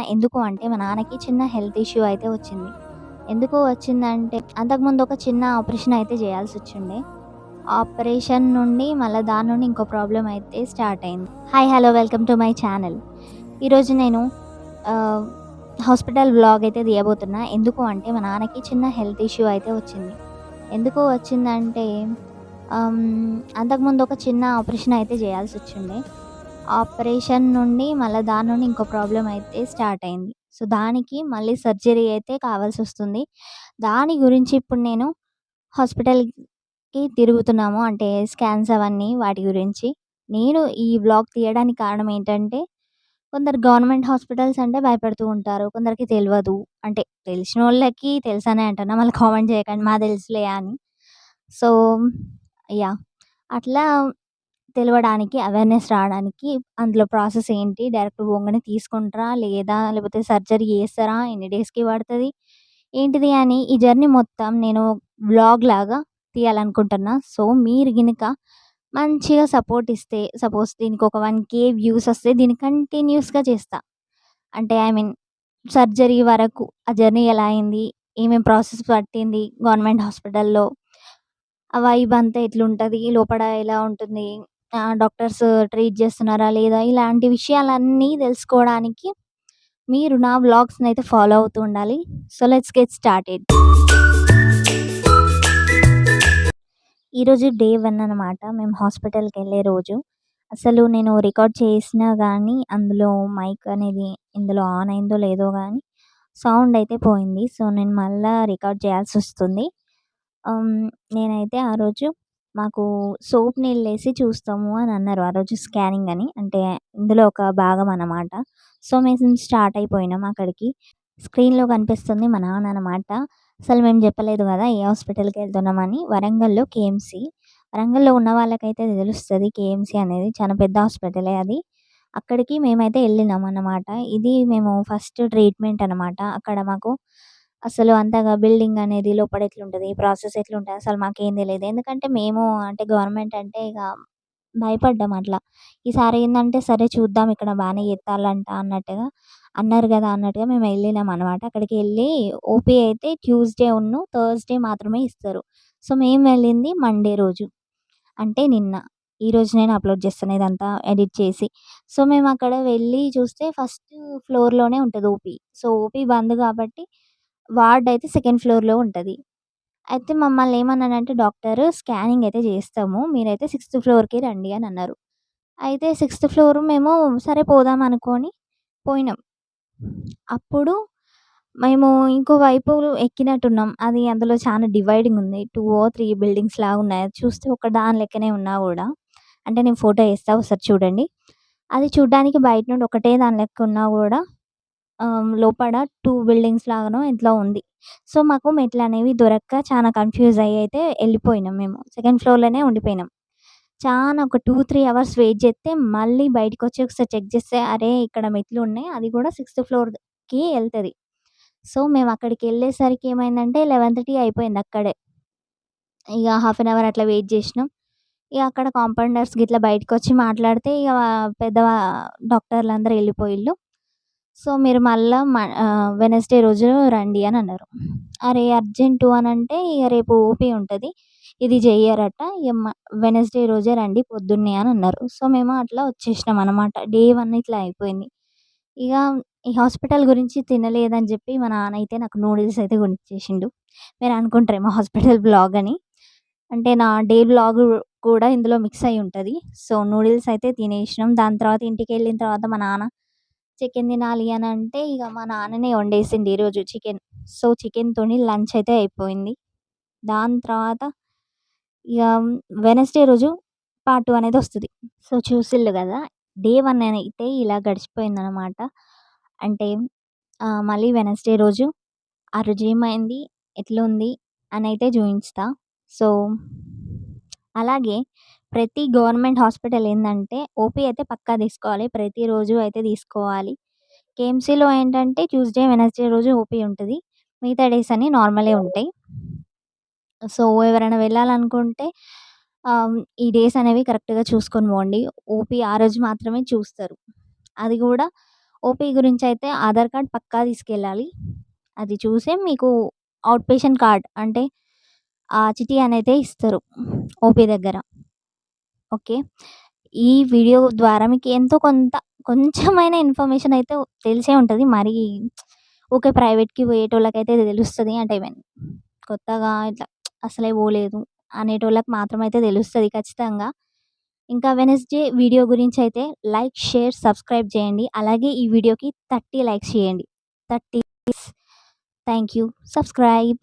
ఎందుకు అంటే మా నాన్నకి చిన్న హెల్త్ ఇష్యూ అయితే వచ్చింది. ఎందుకు వచ్చిందంటే అంతకుముందు ఒక చిన్న ఆపరేషన్ అయితే చేయాల్సొచ్చుండే. ఆపరేషన్ నుండి మళ్ళా దాని నుండి ఇంకో ప్రాబ్లమ్ అయితే స్టార్ట్ అయింది. Hi! Hello! Welcome to my channel. ఈరోజు నేను ఆహ్, హాస్పిటల్ వ్లాగ్ అయితే తీయబోతున్నా. ఎందుకు అంటే మా నాన్నకి చిన్న హెల్త్ ఇష్యూ అయితే వచ్చింది. ఎందుకు వచ్చిందంటే అంతకుముందు ఒక చిన్న ఆపరేషన్ అయితే చేయాల్సొచ్చుండే. ఆపరేషన్ నుండి మళ్ళా దాని నుండి ఇంకో ప్రాబ్లమ్ అయితే స్టార్ట్ అయింది. సో, దానికి మళ్ళీ సర్జరీ అయితే కావాల్సొస్తుంది. దాని గురించి ఇప్పుడు నేను హాస్పిటల్‌కి తిరుగుతున్నాము. అంటే స్కాన్స్ అవన్నీ వాటి గురించి. నేను ఈ వ్లాగ్ తీయడానికి కారణం ఏంటంటే, కొందరు గవర్నమెంట్ హాస్పిటల్స్ అంటే భయపడుతూ ఉంటారు. కొందరికి తెలవదు. అంటే తెలిసినోళ్ళకి తెలుసనే అంటున్నా. మళ్ళీ కామెంట్ చేయకండి మాకు తెలుసులే అని. So, yeah! అట్లా తెలవడానికి, అవేర్‌నెస్ రావడానికి అందులో ప్రాసెస్ ఏంటి? డైరెక్ట్ పోంగానే తీసుకుంటారా? లేదా? లేకపోతే సర్జరీ చేస్తారా? ఎన్ని డేస్‌కి పడతది? ఏంటిది అని ఈ జర్నీ మొత్తం నేను వ్లాగ్‌లాగా తీయాలనుకుంటున్నా. సో, మీరు గినక మంచిగా సపోర్ట్ ఇస్తే సపోజ్ దీనికి ఒక 1,000 వ్యూస్ వస్తే దీన్ని కంటిన్యూయస్‌గా చేస్తా. అంటే ఐ మీన్ సర్జరీ వరకు ఆ జర్నీ ఎలా అయింది? ఏమేం ప్రాసెస్ పట్టింది గవర్నమెంట్ హాస్పిటల్‌లో? ఆ వైబ్ అంతా ఎట్లుంటది? లోపల ఎలా ఉంటుంది? డాక్టర్స్ ట్రీట్ చేస్తున్నారా లేదా? ఇలాంటి విషయాలన్నీ తెలుసుకోవడానికి మీరు నా వ్లాగ్స్‌నైతే ఫాలో అవుతూ ఉండాలి. So, let's get started. ఈరోజు డే 1 అనమాట. మేము హాస్పిటల్‌కెళ్ళే రోజు. అసలు నేను రికార్డ్ చేసినా గానీ అందులో మైక్ అనేది ఇందులో ఆన్ అయిందో లేదో గానీ సౌండ్ అయితే పోయింది. సో, నేను మళ్ళా రికార్డ్ చేయాల్సొస్తుంది. హ్మ్. నేనైతే ఆ రోజు మాకు సోప్ నీళ్ళేసి చూస్తాము అని అన్నారు. ఆ రోజు స్కానింగ్ అని. అంటే ఇందులో ఒక భాగం అన్నమాట. సో, మేము స్టార్ట్ అయిపోయినాం అక్కడికి. స్క్రీన్‌లో కనిపిస్తుంది మా నాన్న అన్నమాట. అసలు మేము చెప్పలేదు గదా! ఏ హాస్పిటల్‌కి వెళ్తున్నామని. వరంగల్‌లో కేఎంసీ. వరంగల్‌లో ఉన్న వాళ్ళకైతే తెలుస్తది కేఎంసీ అనేది. చాలా పెద్ద హాస్పిటలే అది. అక్కడికి మేమైతే ఎళ్ళినాం అన్నమాట. ఇది మేము ఫస్ట్ ట్రీట్మెంట్ అన్నమాట. అక్కడ మాకు అసలు అంతగా బిల్డింగ్ అనేది లోపల ఎట్లుంటది? ప్రాసెస్ ఎట్లుంటది? అసలు మాకేం తెలీదు. ఎందుకంటే మేము అంటే గవర్నమెంట్ అంటే ఇగ భయపడ్డాం అట్లా. ఈసారి ఏందంటే సరే చూద్దాం ఇక్కడ బానే చేత్తాలంట అన్నట్టుగా అన్నారు గదా! అన్నట్టుగా మేము ఎళ్ళినాం అనమాట. అక్కడికెళ్ళి ఓపీ అయితే థర్స్‌డే మాత్రమే ఇస్తారు. సో, మేము వెళ్ళింది మండే రోజు. అంటే నిన్న. ఈరోజు నేను అప్‌లోడ్ చేస్తున్నా ఇదంతా ఎడిట్ చేసి. సో, మేమక్కడ వెళ్ళి చూస్తే ఫస్ట్ ఫ్లోర్‌లోనే ఉంటది ఓపీ. సో, ఓపీ బంద్ కాబట్టి వార్డ్ అయితే సెకండ్ ఫ్లోర్‌లో ఉంటది. అయితే మమ్మల్ని ఏమన్నాడంటే డాక్టరు స్కానింగ్ అయితే చేస్తాము. మీరైతే సిక్స్త్ ఫ్లోర్‌కి రండి అని అన్నారు. అయితే సిక్స్త్ ఫ్లోర్ మేము సరే పోదాం అనుకోని పోయినాం. అప్పుడు మేము ఇంకో వైపు ఎక్కినట్టున్నాం. అది అందులో చాలా డివైడింగ్ ఉంది. 2 బిల్డింగ్స్ లాగున్నాయి. అది చూస్తే ఒక దాని లెక్కనే ఉన్నా గూడా అంటే నేను ఫోటో ఏస్తా ఒకసారి చూడండి. అది చూడ్డానికి బయట నుండి ఒకటే దాని లెక్క ఉన్నా గూడా లోపల 2 బిల్డింగ్స్ లాగానో ఎంతో ఉంది. సో, మాకు మెట్లనేవి దొరక్క చాలా కన్‌ఫ్యూజ్ అయ్యి అయితే ఎళ్ళిపోయినాం మేము. సెకండ్ ఫ్లోర్‌లోనే ఉండిపోయినాం. చానా ఒక 2, 3 అవర్స్ వెయిట్ జేత్తే మళ్ళీ బయటికొచ్చి ఒకసారి చెక్ జేస్తే అరే! ఇక్కడ మెట్లున్నాయి. అది గూడా సిక్స్త్ ఫ్లోర్‌కి ఎళ్తది. సో, మేమక్కడికెళ్ళేసరికి ఏమైందంటే 11:30 అయిపోయింది అక్కడే. ఇగ హాఫ్ అన్ అవర్ అట్లా వెయిట్ జేసినాం. ఇగ అక్కడ కాంపౌండర్స్ గిట్లా బయటకొచ్చి మాట్లాడితే ఇగ పెద్ద డాక్టర్లందరూ ఎళ్ళిపోయిల్లు. సో, మీరు మళ్ళా వెడ్నెస్‌డే రోజు రండి అని అన్నారు. అరే! అర్జెంటు అనంటే ఇగ రేపు ఓపీ ఉంటది. ఇది జెయ్యరట. ఇగ వెడ్నెస్‌డే రోజే రండి పొద్దున్నే అని అన్నారు. సో, మేము అట్లా వచ్చేసినాం అనమాట. డే 1 ఇట్లా అయిపోయింది. ఇగ ఈ హాస్పిటల్ గురించి తినలేదని జెప్పి మా నాన్న అయితే నాకు నూడిల్స్ అయితే కొనిచ్చేసిండు. మీరు అనుకుంటారేమో హాస్పిటల్ వ్లాగ్ అని. అంటే నా డే వ్లాగ్ కూడా ఇందులో మిక్స్ అయ్యి ఉంటది. సో, నూడిల్స్ అయితే తినేసినాం. దాని తర్వాత ఇంటికెళ్ళిన తర్వాత మా నాన్న చికెన్ తినాలి అనంటే ఇగ మా నాన్ననే వండేసిండు ఈరోజు చికెన్. సో, చికెన్‌తోని లంచ్ అయితే అయిపోయింది. దాని తర్వాత ఇగ వెడ్నెస్‌డే రోజు పార్ట్ 2 అనేదొస్తది. సో, చూసిల్లు గదా! డే 1 అయితే ఇలా గడిచిపోయిందనమాట. అంటే మళ్ళీ వెడ్నెస్‌డే రోజు ఆ రోజు ఏమైంది? ఎట్లుంది? అనైతే జూయించుతా. సో, అలాగే ప్రతి గవర్నమెంట్ హాస్పిటల్ ఏందంటే ఓపీ అయితే పక్కా తీసుకోవాలి. ప్రతిరోజు అయితే తీసుకోవాలి. కేఎంసీలో ఏంటంటే ట్యూస్‌డే, వెడ్నెస్‌డే రోజు ఓపీ ఉంటది. మిగతా డేస్ అన్నీ నార్మలే ఉంటాయి. సో, ఎవరైనా వెళ్ళాలనుకుంటే ఈ డేస్ అనేవి కరెక్ట్‌గా చూసుకొని పోండి. ఓపీ ఆ రోజు మాత్రమే చూస్తారు. అది గూడా ఓపీ గురించయితే ఆధార్ కార్డ్ పక్కా తీసుకెళ్ళాలి. అది చూసే మీకు ఔట్ పేషెంట్ కార్డ్ అంటే ఆ చిట్టి అనైతే ఇస్తారు ఓపీ దగ్గర. ఓకే. ఈ వీడియో ద్వారా మీకు ఎంతో కొంత కొంచెమైనా ఇన్ఫర్మేషన్ అయితే తెలిసే ఉంటది. మరీ ఊకే ప్రైవేట్‌కి పోయేటోళ్ళకైతే తెలుస్తది. అంటే కొత్తగా ఇట్లా అసలే పోలేదు అనేటోళ్ళకి మాత్రమైతే తెలుస్తది ఖచ్చితంగా. ఇంకా వెడ్నెస్‌డే వీడియో గురించయితే లైక్, షేర్, సబ్స్క్రైబ్ చేయండి. అలాగే ఈ వీడియోకి 30 లైక్స్ చేయండి. 30 థ్యాంక్ యూ. సబ్స్క్రైబ్.